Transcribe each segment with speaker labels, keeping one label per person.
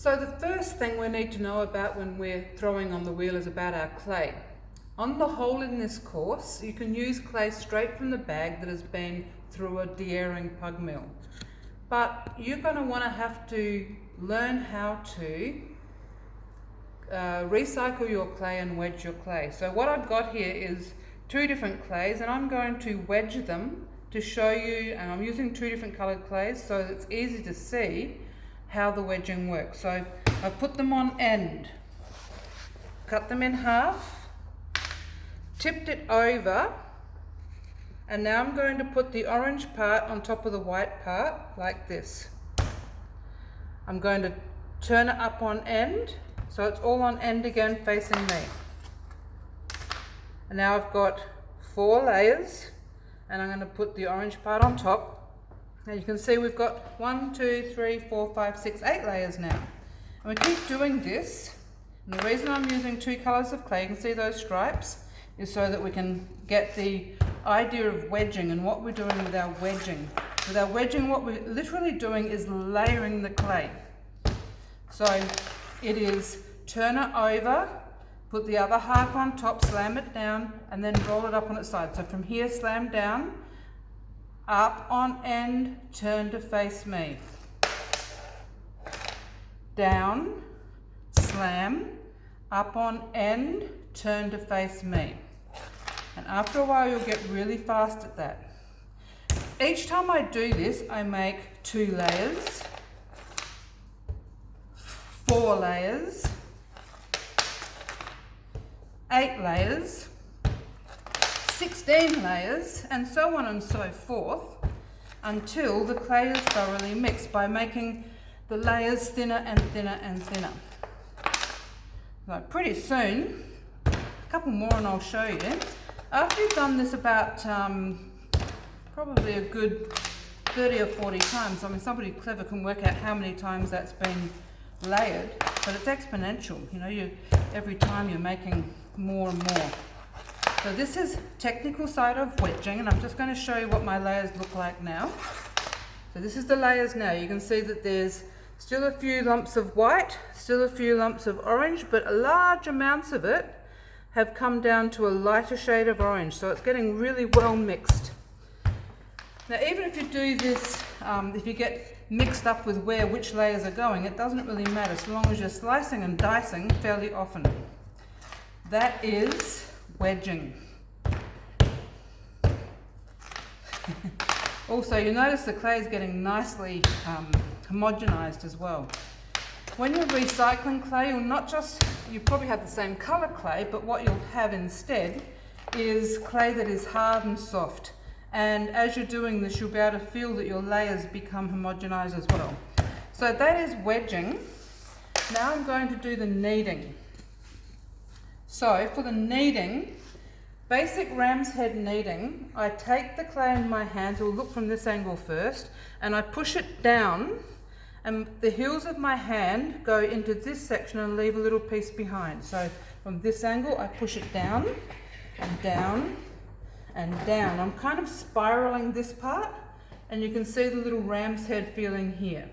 Speaker 1: So the first thing we need to know about when we're throwing on the wheel is about our clay. On the whole in this course, you can use clay straight from the bag that has been through a de-airing pug mill. But you're going to want to have to learn how to recycle your clay and wedge your clay. So what I've got here is two different clays, and I'm going to wedge them to show you, and I'm using two different coloured clays so it's easy to see how the wedging works. So I've put them on end, cut them in half, tipped it over, and now I'm going to put the orange part on top of the white part like this. I'm going to turn it up on end so it's all on end again facing me. And now I've got 4 layers, and I'm going to put the orange part on top. And you can see we've got 1, 2, 3, 4, 5, 6, 8 layers now. And we keep doing this. And the reason I'm using 2 colours of clay, you can see those stripes, is so that we can get the idea of wedging and what we're doing with our wedging. With our wedging, what we're literally doing is layering the clay. So it is turn it over, put the other half on top, slam it down, and then roll it up on its side. So from here, slam down, up on end, turn to face me. Down, slam, up on end, turn to face me. And after a while you'll get really fast at that. Each time I do this, I make 2 layers, 4 layers, 8 layers, 16 layers, and so on and so forth, until the clay is thoroughly mixed by making the layers thinner and thinner and thinner. So pretty soon, a couple more and I'll show you. After you've done this about probably a good 30 or 40 times, I mean somebody clever can work out how many times that's been layered, but it's exponential. You know, every time you're making more and more. So this is technical side of wedging, and I'm just going to show you what my layers look like now. So this is the layers now. You can see that there's still a few lumps of white, still a few lumps of orange, but large amounts of it have come down to a lighter shade of orange. So it's getting really well mixed. Now even if you do this, if you get mixed up with which layers are going, it doesn't really matter so long as you're slicing and dicing fairly often. That is wedging. Also, you notice the clay is getting nicely homogenized as well. When you're recycling clay, you probably have the same color clay, but what you'll have instead is clay that is hard and soft. And as you're doing this, you'll be able to feel that your layers become homogenized as well. So that is wedging. Now I'm going to do the kneading. So for the kneading, basic ram's head kneading, I take the clay in my hands, we'll look from this angle first, and I push it down, and the heels of my hand go into this section and leave a little piece behind. So from this angle, I push it down and down and down. I'm kind of spiraling this part, and you can see the little ram's head feeling here.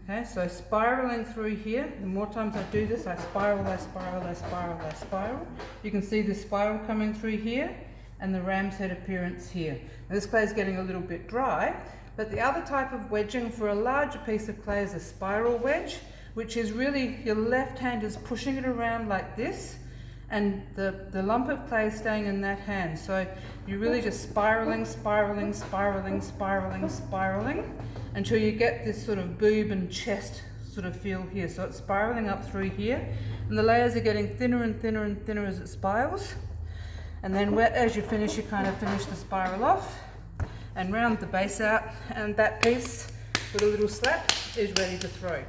Speaker 1: Okay, so spiraling through here. The more times I do this, I spiral, I spiral, I spiral, I spiral. You can see the spiral coming through here and the ram's head appearance here. Now this clay is getting a little bit dry, but the other type of wedging for a larger piece of clay is a spiral wedge, which is really your left hand is pushing it around like this, and the lump of clay is staying in that hand. So you're really just spiraling, spiraling, spiraling, spiraling, spiraling, until you get this sort of boob and chest sort of feel here. So it's spiraling up through here, and the layers are getting thinner and thinner and thinner as it spirals. And then as you finish, you kind of finish the spiral off and round the base out, and that piece with a little slap is ready to throw.